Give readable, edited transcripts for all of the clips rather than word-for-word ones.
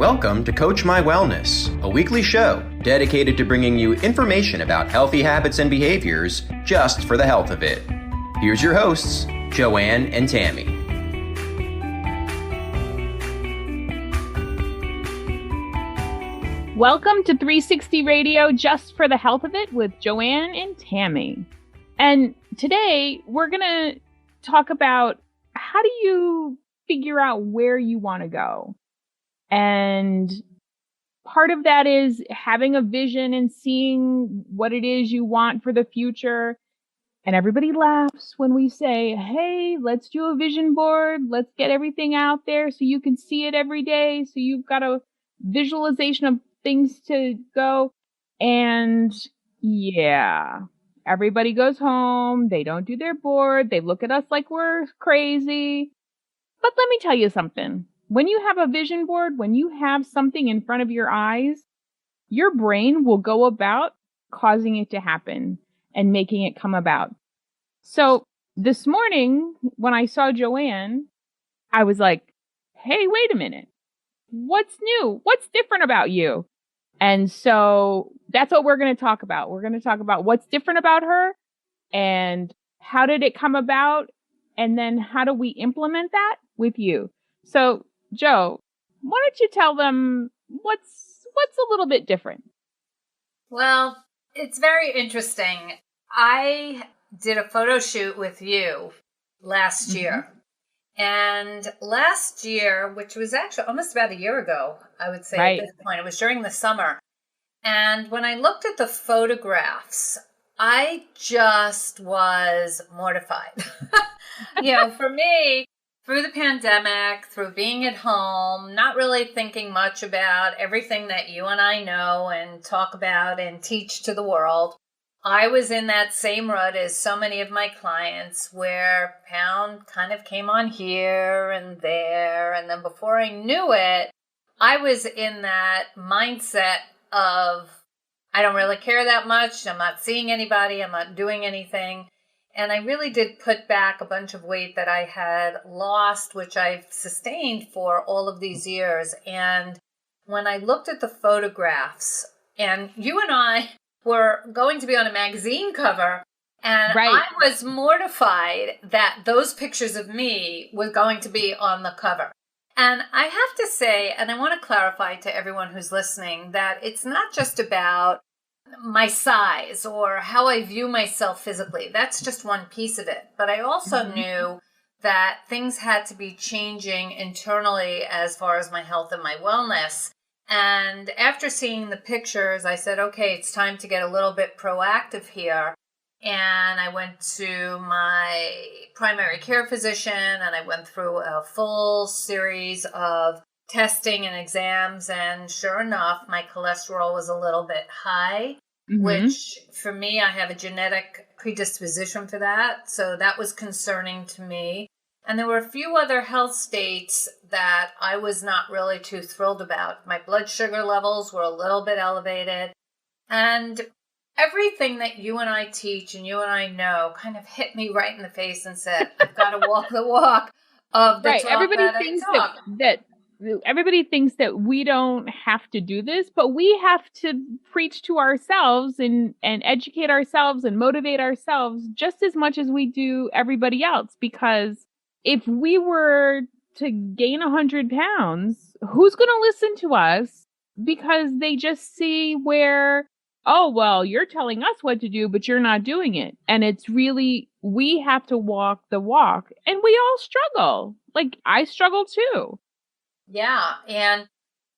Welcome to Coach My Wellness, a weekly show dedicated to bringing you information about healthy habits and behaviors just for the health of it. Here's your hosts, Joanne and Tammy. Welcome to 360 Radio, just for the health of it, with Joanne and Tammy. And today we're going to talk about how do you figure out where you want to go. And part of that is having a vision and seeing what it is you want for the future. And everybody laughs when we say, hey, let's do a vision board. Let's get everything out there so you can see it every day. So you've got a visualization of things to go. And yeah, everybody goes home. They don't do their board. They look at us like we're crazy. But let me tell you something. When you have a vision board, when you have something in front of your eyes, your brain will go about causing it to happen and making it come about. So this morning, when I saw Joanne, I was like, hey, wait a minute. What's new? What's different about you? And so that's what we're going to talk about. We're going to talk about what's different about her and how did it come about? And then how do we implement that with you? So Joe, why don't you tell them what's a little bit different? Well, it's very interesting. I did a photo shoot with you last year. And last year, which was actually almost about a year ago, I would say at this point, it was during the summer. And when I looked at the photographs, I just was mortified. For me, through the pandemic, through being at home, not really thinking much about everything that you and I know and talk about and teach to the world, I was in that same rut as so many of my clients where pound kind of came on here and there. And then before I knew it, I was in that mindset of, I don't really care that much. I'm not seeing anybody. I'm not doing anything. And I really did put back a bunch of weight that I had lost, which I've sustained for all of these years. And when I looked at the photographs, and you and I were going to be on a magazine cover, and I was mortified that those pictures of me were going to be on the cover. And I have to say, and I want to clarify to everyone who's listening, that it's not just about my size or how I view myself physically. That's just one piece of it. But I also knew that things had to be changing internally as far as my health and my wellness. And after seeing the pictures, I said, okay, it's time to get a little bit proactive here. And I went to my primary care physician and I went through a full series of testing and exams. And sure enough, my cholesterol was a little bit high, which for me, I have a genetic predisposition for that. So that was concerning to me. And there were a few other health states that I was not really too thrilled about. My blood sugar levels were a little bit elevated. And everything that you and I teach and you and I know kind of hit me right in the face and said, I've got to walk the walk of the talk. Everybody thinks that everybody thinks that we don't have to do this, but we have to preach to ourselves and educate ourselves and motivate ourselves just as much as we do everybody else. Because if we were to gain 100 pounds, who's going to listen to us? Because they just see where, oh, well, you're telling us what to do, but you're not doing it. And it's really, we have to walk the walk. And we all struggle. Like, I struggle too. Yeah. And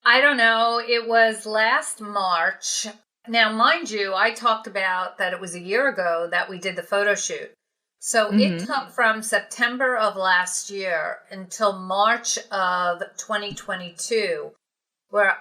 I don't know, it was last March. Now, mind you, I talked about that it was a year ago that we did the photo shoot. So it took from September of last year until March of 2022, where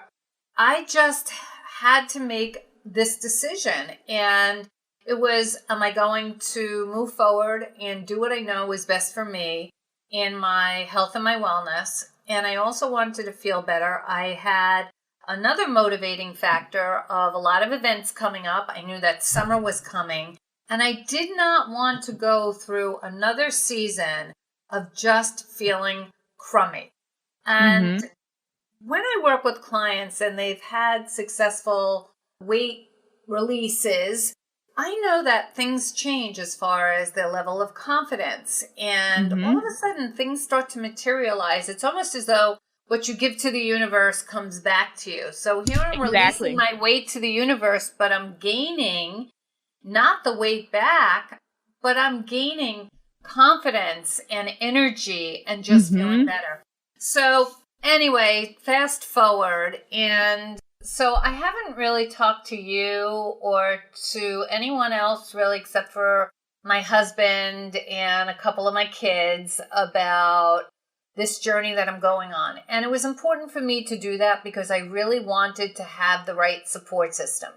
I just had to make this decision. And it was, am I going to move forward and do what I know is best for me in my health and my wellness? And I also wanted to feel better. I had another motivating factor of a lot of events coming up. I knew that summer was coming. And I did not want to go through another season of just feeling crummy. And when I work with clients and they've had successful weight releases, I know that things change as far as their level of confidence. And all of a sudden, things start to materialize. It's almost as though what you give to the universe comes back to you. So here I'm releasing my weight to the universe, but I'm gaining not the weight back, but I'm gaining confidence and energy and just feeling better. So anyway, fast forward. And so I haven't really talked to you or to anyone else really except for my husband and a couple of my kids about this journey that I'm going on. And it was important for me to do that because I really wanted to have the right support system.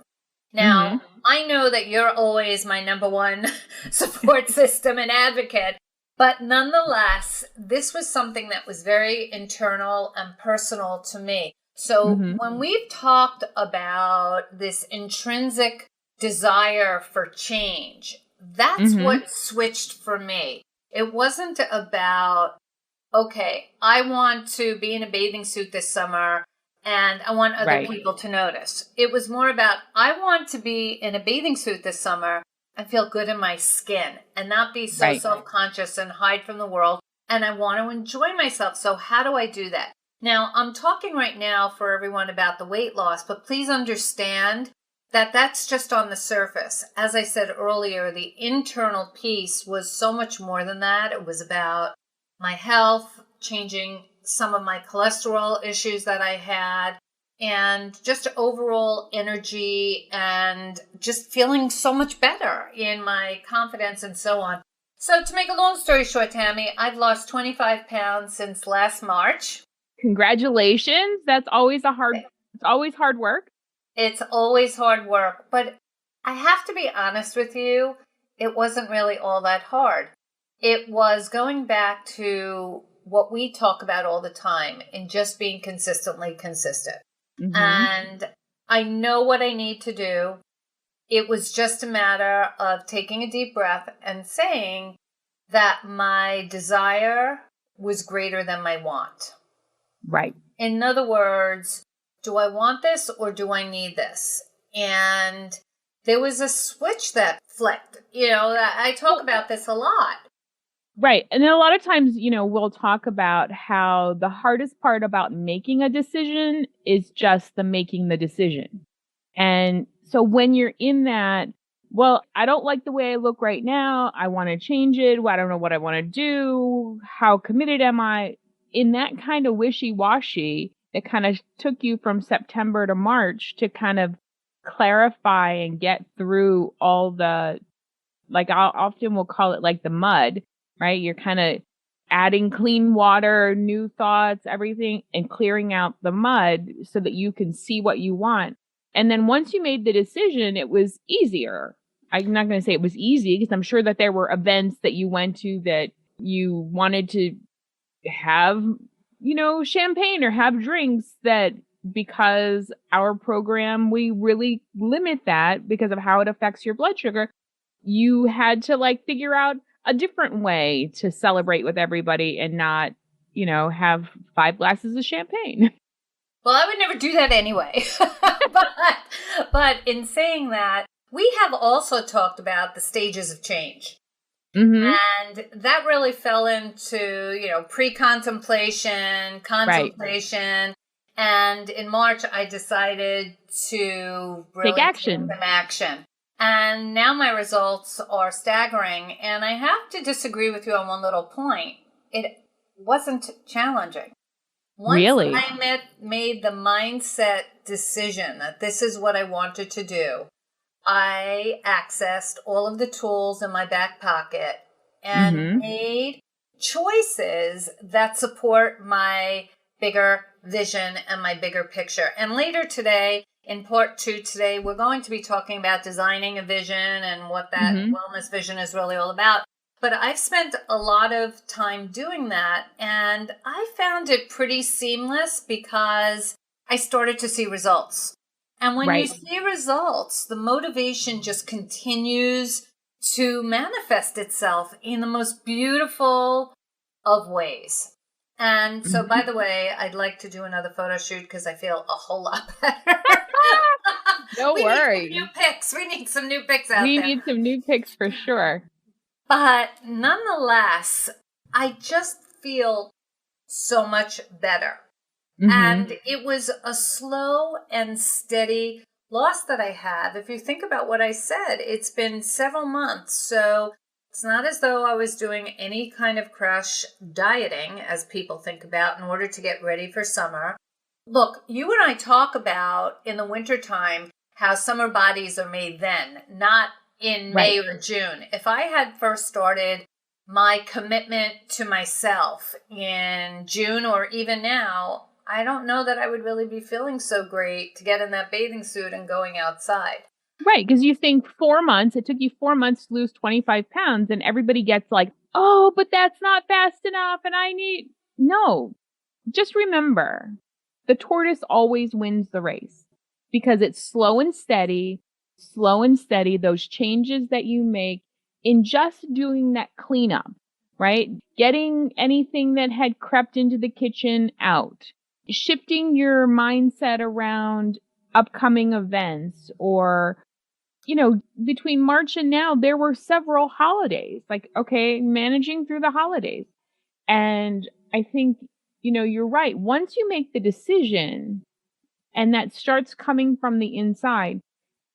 Now, I know that you're always my number one support system and advocate, but nonetheless, this was something that was very internal and personal to me. So when we've talked about this intrinsic desire for change, that's what switched for me. It wasn't about, okay, I want to be in a bathing suit this summer and I want other people to notice. It was more about, I want to be in a bathing suit this summer and feel good in my skin and not be so self-conscious and hide from the world. And I want to enjoy myself. So how do I do that? Now, I'm talking right now for everyone about the weight loss, but please understand that that's just on the surface. As I said earlier, the internal piece was so much more than that. It was about my health, changing some of my cholesterol issues that I had, and just overall energy and just feeling so much better in my confidence and so on. So to make a long story short, Tammy, I've lost 25 pounds since last March. Congratulations. It's always hard work. It's always hard work, but I have to be honest with you, it wasn't really all that hard. It was going back to what we talk about all the time and just being consistently consistent. And I know what I need to do. It was just a matter of taking a deep breath and saying that my desire was greater than my want. Right. In other words, do I want this or do I need this? And there was a switch that flipped. I talk about this a lot. Right. And then a lot of times, we'll talk about how the hardest part about making a decision is just making the decision. And so when you're in that, well, I don't like the way I look right now. I want to change it. I don't know what I want to do. How committed am I? In that kind of wishy-washy, it kind of took you from September to March to kind of clarify and get through all the, like often we'll call it like the mud. Right? You're kind of adding clean water, new thoughts, everything, and clearing out the mud so that you can see what you want. And then once you made the decision, it was easier. I'm not going to say it was easy because I'm sure that there were events that you went to that you wanted to have, champagne or have drinks that because our program, we really limit that because of how it affects your blood sugar. You had to figure out a different way to celebrate with everybody and not, have 5 glasses of champagne. Well, I would never do that anyway. but in saying that, we have also talked about the stages of change. And that really fell into, pre-contemplation, contemplation. And in March, I decided to really take action. Take some action. And now my results are staggering. And I have to disagree with you on one little point. It wasn't challenging. Once I made the mindset decision that this is what I wanted to do, I accessed all of the tools in my back pocket and made choices that support my bigger vision and my bigger picture. And later today, in part 2 today, we're going to be talking about designing a vision and what that wellness vision is really all about. But I've spent a lot of time doing that, and I found it pretty seamless because I started to see results. And when you see results, the motivation just continues to manifest itself in the most beautiful of ways. And so, by Mhm. the way, I'd like to do another photo shoot because I feel a whole lot better. No We need some new worries. pics. We need some new pics out We there. need some new pics for sure. But nonetheless, I just feel so much better. Hmm. And it was a slow and steady loss that I have. If you think about what I said, it's been several months. So it's not as though I was doing any kind of crash dieting, as people think about, in order to get ready for summer. Look, you and I talk about in the wintertime how summer bodies are made then, not in May Right. or June. If I had first started my commitment to myself in June or even now, I don't know that I would really be feeling so great to get in that bathing suit and going outside. Right. Because you think 4 months, it took you 4 months to lose 25 pounds, and everybody gets like, oh, but that's not fast enough. And no, just remember the tortoise always wins the race because it's slow and steady, those changes that you make in just doing that cleanup, right? Getting anything that had crept into the kitchen out, shifting your mindset around upcoming events or between March and now, there were several holidays. Like, okay, managing through the holidays. And I think, you're right. Once you make the decision and that starts coming from the inside,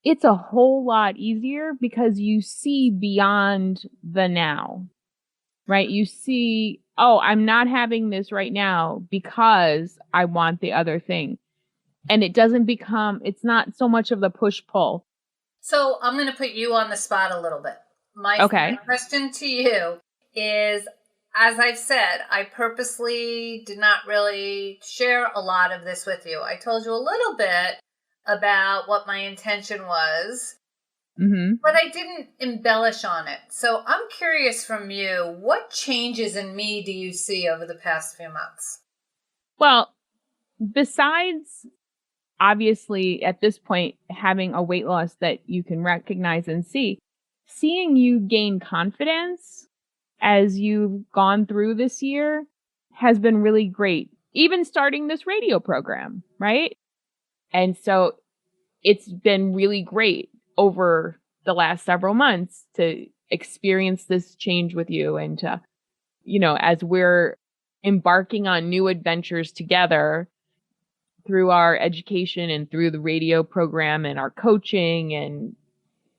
it's a whole lot easier because you see beyond the now, right? You see, oh, I'm not having this right now because I want the other thing. And it's not so much of the push pull. So I'm going to put you on the spot a little bit. My Okay. question to you is, as I've said, I purposely did not really share a lot of this with you. I told you a little bit about what my intention was, Mm-hmm. but I didn't embellish on it. So I'm curious from you, what changes in me do you see over the past few months? Well, besides obviously at this point having a weight loss that you can recognize and see, seeing you gain confidence as you've gone through this year has been really great. Even starting this radio program, right? And so it's been really great over the last several months to experience this change with you and to, as we're embarking on new adventures together through our education and through the radio program and our coaching and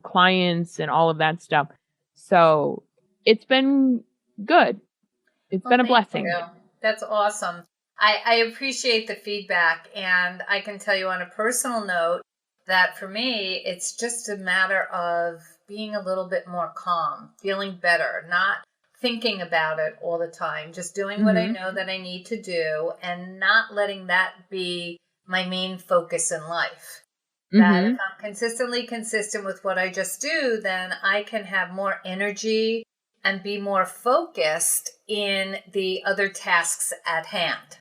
clients and all of that stuff. So it's been good. It's Well, been a thank blessing. you. That's awesome. I appreciate the feedback, and I can tell you on a personal note that for me, it's just a matter of being a little bit more calm, feeling better, not thinking about it all the time, just doing what I Hmm. know that I need to do and not letting that be my main focus in life. That if Hmm. I'm consistently consistent with what I just do, then I can have more energy and be more focused in the other tasks at hand.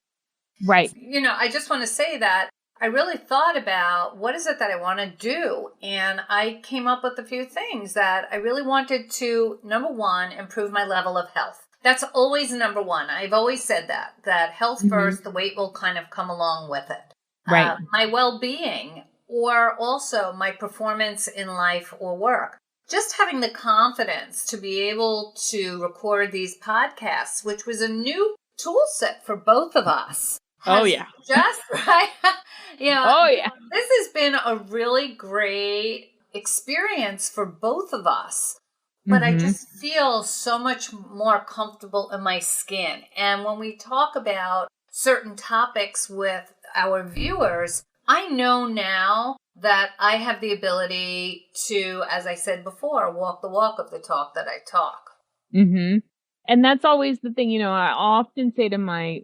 Right. I just want to say that I really thought about what is it that I want to do. And I came up with a few things that I really wanted to, number one, improve my level of health. That's always number one. I've always said that health Hmm. first, the weight will kind of come along with it. Right. My well-being, or also my performance in life or work. Just having the confidence to be able to record these podcasts, which was a new tool set for both of us. Oh, Has yeah. just right. Oh, yeah. This has been a really great experience for both of us. But I Hmm. just feel so much more comfortable in my skin. And when we talk about certain topics with our viewers, I know now that I have the ability to, as I said before, walk the walk of the talk that I talk. Hmm. And that's always the thing, I often say to my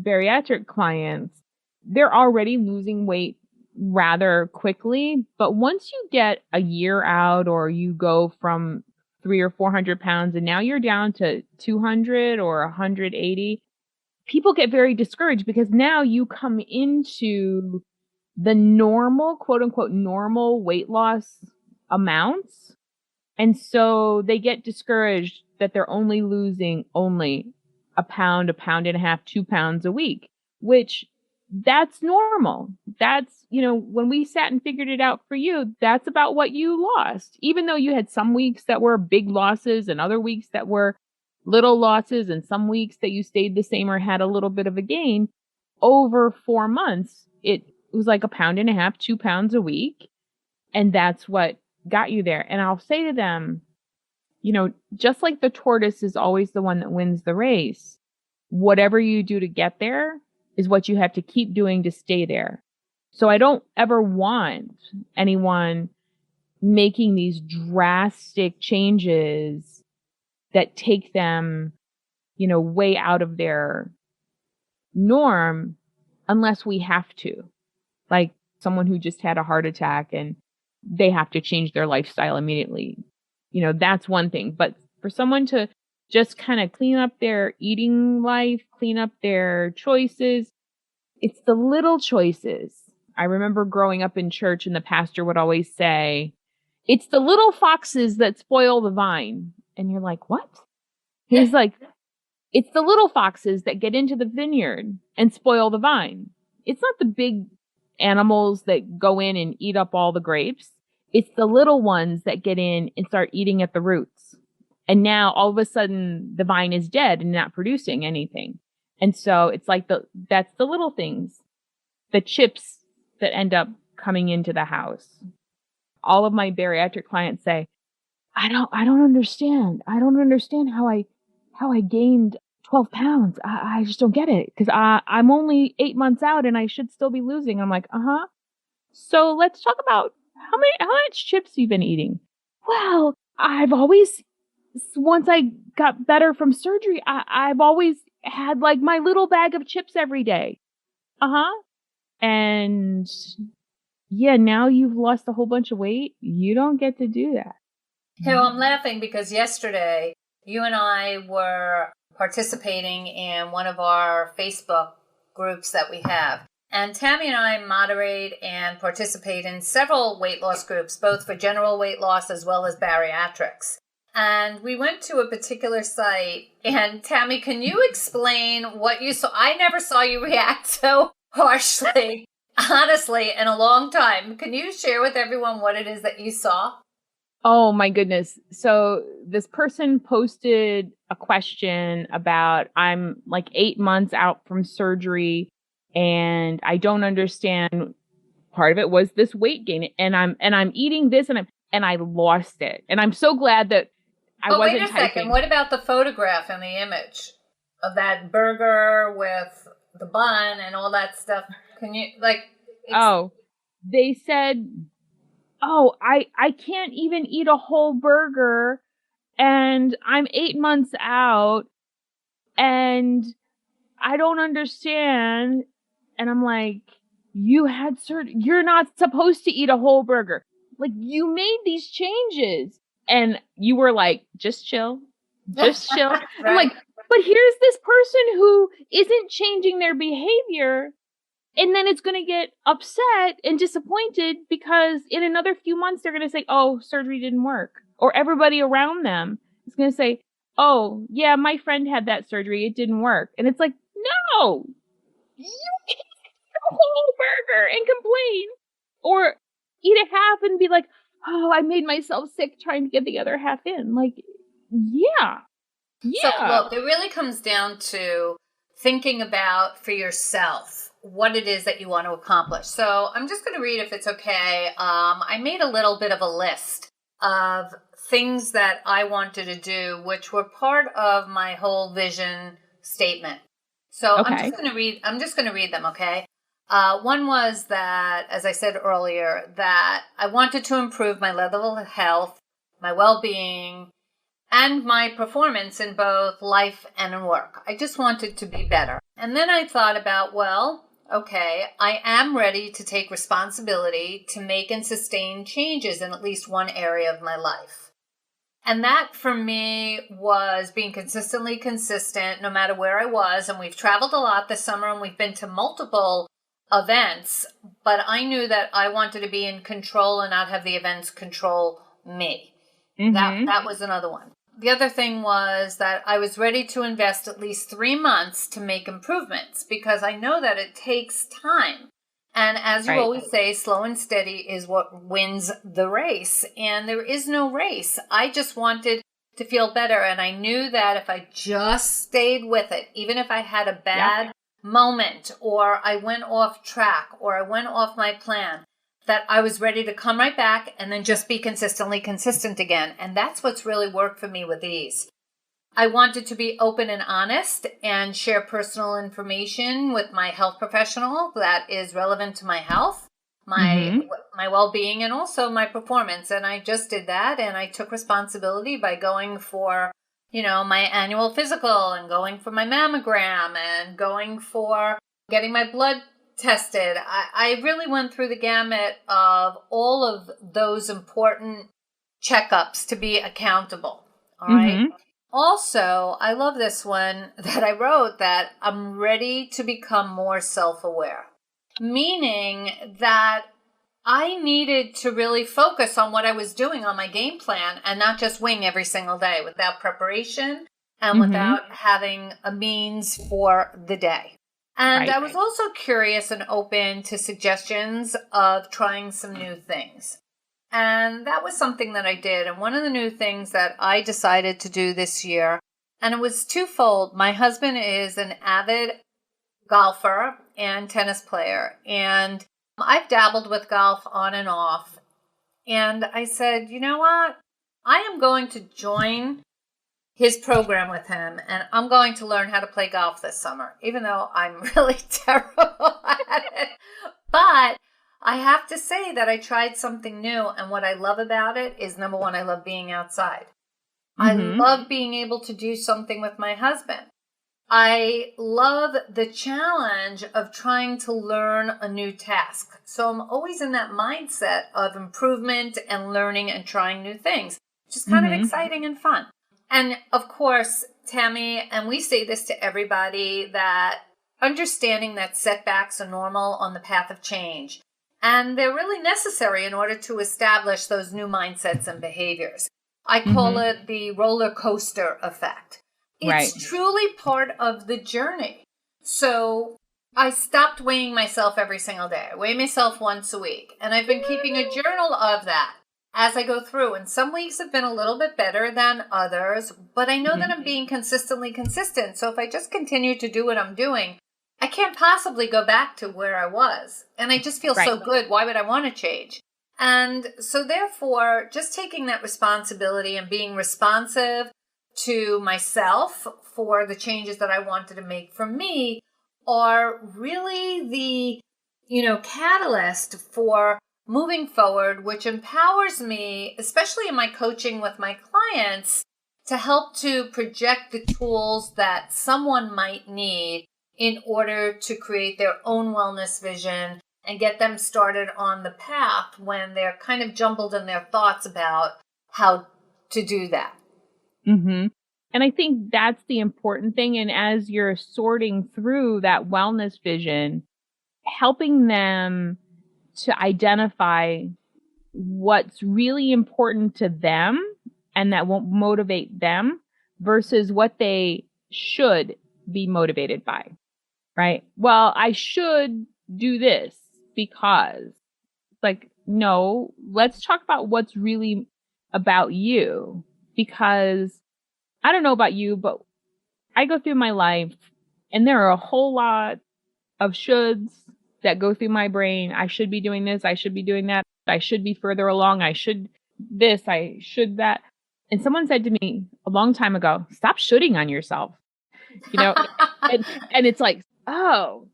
bariatric clients, they're already losing weight rather quickly. But once you get a year out or you go from 300 or 400 pounds and now you're down to 200 or 180, people get very discouraged because now you come into the normal, quote unquote, normal weight loss amounts. And so they get discouraged that they're only losing only a pound and a half, 2 pounds a week, which that's normal. That's, when we sat and figured it out for you, that's about what you lost. Even though you had some weeks that were big losses and other weeks that were little losses and some weeks that you stayed the same or had a little bit of a gain, over 4 months, it was like a pound and a half, 2 pounds a week. And that's what got you there. And I'll say to them, just like the tortoise is always the one that wins the race, whatever you do to get there is what you have to keep doing to stay there. So I don't ever want anyone making these drastic changes that take them, way out of their norm unless we have to. Like someone who just had a heart attack and they have to change their lifestyle immediately. That's one thing. But for someone to just kind of clean up their eating life, clean up their choices, it's the little choices. I remember growing up in church and the pastor would always say, it's the little foxes that spoil the vine. And you're like, what? He's like, it's the little foxes that get into the vineyard and spoil the vine. It's not the big animals that go in and eat up all the grapes. It's the little ones that get in and start eating at the roots. And now all of a sudden the vine is dead and not producing anything. And so it's like that's the little things, the chips that end up coming into the house. All of my bariatric clients say, I don't understand. I don't understand how I gained 12 pounds. I just don't get it because I'm only 8 months out and I should still be losing. I'm like, So let's talk about how much chips you've been eating. Well, I've always, once I got better from surgery, I've always had like my little bag of chips every day. And yeah, now you've lost a whole bunch of weight. You don't get to do that. I'm laughing because yesterday you and I were participating in one of our Facebook groups that we have. And Tammy and I moderate and participate in several weight loss groups, both for general weight loss as well as bariatrics. And we went to a particular site. And Tammy, can you explain what you saw? I never saw you react so harshly, honestly, in a long time. Can you share with everyone what it is that you saw? Oh my goodness. So this person posted a question about, I'm like 8 months out from surgery and I don't understand. Part of it was this weight gain and I'm eating this and I lost it. And I'm so glad that I wasn't wait a second. What about the photograph and the image of that burger with the bun and all that stuff? Can you they said, I can't even eat a whole burger and I'm 8 months out and I don't understand. And I'm like, you had surgery. You're not supposed to eat a whole burger. Like you made these changes and you were like, just chill, just chill. Right. I'm like, but here's this person who isn't changing their behavior. And then it's going to get upset and disappointed because in another few months, they're going to say, oh, surgery didn't work. Or everybody around them is going to say, oh, yeah, my friend had that surgery. It didn't work. And it's like, no, you can't eat a whole burger and complain. Or eat a half and be like, oh, I made myself sick trying to get the other half in. Like, yeah. So look, it really comes down to thinking about for yourself what it is that you want to accomplish. So I'm just going to read if it's okay. I made a little bit of a list of things that I wanted to do, which were part of my whole vision statement. So okay. I'm just going to read them. Okay. One was that, as I said earlier, that I wanted to improve my level of health, my well-being, and my performance in both life and in work. I just wanted to be better. And then I thought about, well, okay, I am ready to take responsibility to make and sustain changes in at least one area of my life. And that for me was being consistently consistent no matter where I was. And we've traveled a lot this summer and we've been to multiple events, but I knew that I wanted to be in control and not have the events control me. Mm-hmm. That was another one. the other thing was that I was ready to invest at least 3 months to make improvements because I know that it takes time. And as you always say, slow and steady is what wins the race. And there is no race. I just wanted to feel better. And I knew that if I just stayed with it, even if I had a bad moment or I went off track or I went off my plan, that I was ready to come right back and then just be consistently consistent again. And that's what's really worked for me with these. I wanted to be open and honest and share personal information with my health professional that is relevant to my health, my well-being, and also my performance. And I just did that, and I took responsibility by going for, my annual physical and going for my mammogram and going for getting my blood tested. I really went through the gamut of all of those important checkups to be accountable. All right. Also, I love this one that I wrote, that I'm ready to become more self-aware, meaning that I needed to really focus on what I was doing on my game plan and not just wing every single day without preparation and without having a means for the day. And I was also curious and open to suggestions of trying some new things. And that was something that I did. And one of the new things that I decided to do this year, and it was twofold. My husband is an avid golfer and tennis player. And I've dabbled with golf on and off. And I said, you know what? I am going to join his program with him, and I'm going to learn how to play golf this summer, even though I'm really terrible at it. But I have to say that I tried something new, and what I love about it is, number one, I love being outside. I love being able to do something with my husband. I love the challenge of trying to learn a new task. So I'm always in that mindset of improvement and learning and trying new things, which is kind of exciting and fun. And of course, Tammy, and we say this to everybody, that understanding that setbacks are normal on the path of change. And they're really necessary in order to establish those new mindsets and behaviors. I call it the roller coaster effect. It's truly part of the journey. So I stopped weighing myself every single day. I weigh myself once a week. And I've been keeping a journal of that as I go through. And some weeks have been a little bit better than others. But I know that I'm being consistently consistent. So if I just continue to do what I'm doing, I can't possibly go back to where I was. And I just feel so good. Why would I want to change? And so therefore, just taking that responsibility and being responsive to myself for the changes that I wanted to make for me are really the, catalyst for moving forward, which empowers me, especially in my coaching with my clients, to help to project the tools that someone might need in order to create their own wellness vision and get them started on the path when they're kind of jumbled in their thoughts about how to do that. And I think that's the important thing. And as you're sorting through that wellness vision, helping them to identify what's really important to them and that won't motivate them versus what they should be motivated by, right? Well, I should do this because, no, let's talk about what's really about you. Because I don't know about you, but I go through my life and there are a whole lot of shoulds that go through my brain. I should be doing this. I should be doing that. I should be further along. I should this. I should that. And someone said to me a long time ago, stop shoulding on yourself. And it's like, oh,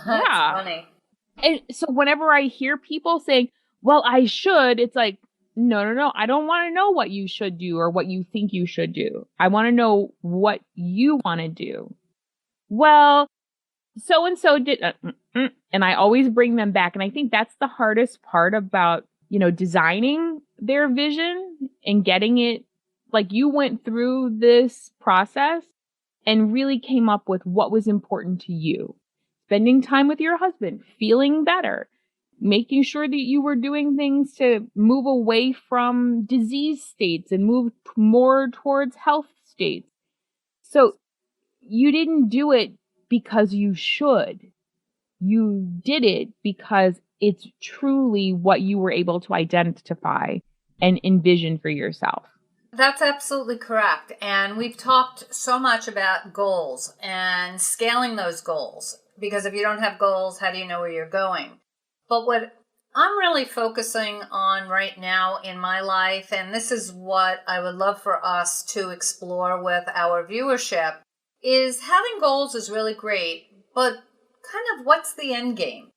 That's funny. And so whenever I hear people saying, well, I should, it's like, no. I don't want to know what you should do or what you think you should do. I want to know what you want to do. Well, so-and-so did, and I always bring them back. And I think that's the hardest part about, designing their vision and getting it, like you went through this process and really came up with what was important to you. Spending time with your husband, feeling better, making sure that you were doing things to move away from disease states and move more towards health states. So you didn't do it because you should. You did it because it's truly what you were able to identify and envision for yourself. That's absolutely correct. And we've talked so much about goals and scaling those goals, because if you don't have goals, how do you know where you're going? But what I'm really focusing on right now in my life, and this is what I would love for us to explore with our viewership, is having goals is really great, but kind of what's the end game?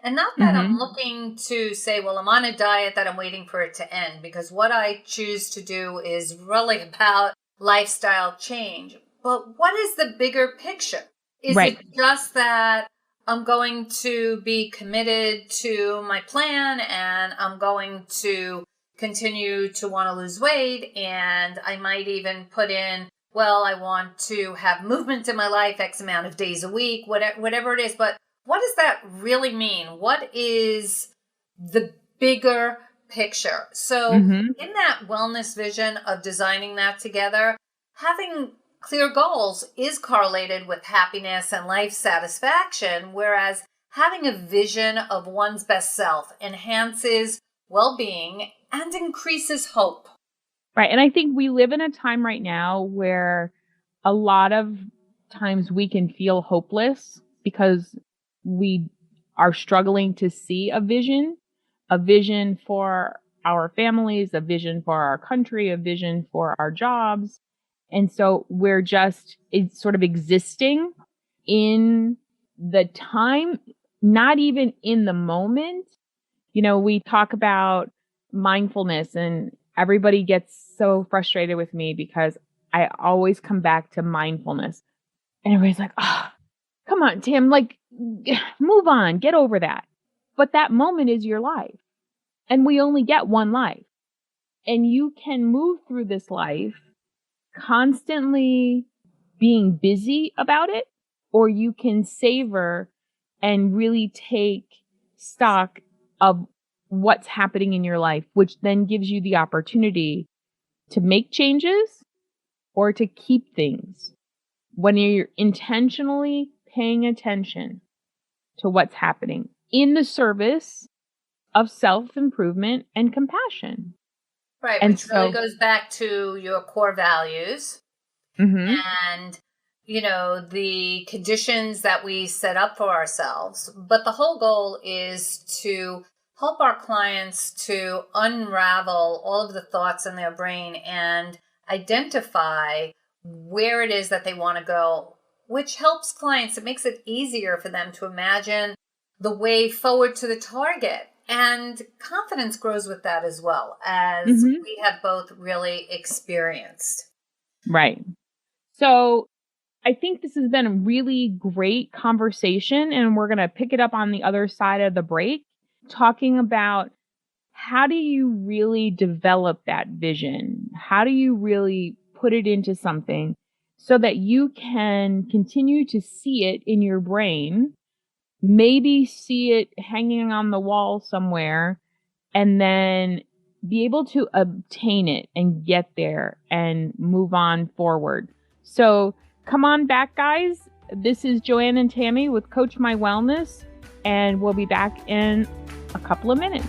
And not that I'm looking to say, well, I'm on a diet that I'm waiting for it to end, because what I choose to do is really about lifestyle change. But what is the bigger picture? Is it just that I'm going to be committed to my plan and I'm going to continue to want to lose weight, and I might even put in, well, I want to have movement in my life X amount of days a week, whatever it is. But what does that really mean? What is the bigger picture? So in that wellness vision of designing that together, having clear goals is correlated with happiness and life satisfaction, whereas having a vision of one's best self enhances well-being and increases hope. Right. And I think we live in a time right now where a lot of times we can feel hopeless because we are struggling to see a vision for our families, a vision for our country, a vision for our jobs. And so we're just sort of existing in the time, not even in the moment. You know, we talk about mindfulness and everybody gets so frustrated with me because I always come back to mindfulness. And everybody's like, oh, come on, Tim, like, move on, get over that. But that moment is your life. And we only get one life. And you can move through this life constantly being busy about it, or you can savor and really take stock of what's happening in your life, which then gives you the opportunity to make changes or to keep things when you're intentionally paying attention to what's happening in the service of self-improvement and compassion. Right, which really goes back to your core values and, you know, the conditions that we set up for ourselves. But the whole goal is to help our clients to unravel all of the thoughts in their brain and identify where it is that they want to go, which helps clients. It makes it easier for them to imagine the way forward to the target. And confidence grows with that as well, as we have both really experienced. Right. So I think this has been a really great conversation, and we're going to pick it up on the other side of the break, talking about how do you really develop that vision? How do you really put it into something so that you can continue to see it in your brain, maybe see it hanging on the wall somewhere, and then be able to obtain it and get there and move on forward. So come on back, guys. This is Joanne and Tammy with Coach My Wellness, and we'll be back in a couple of minutes.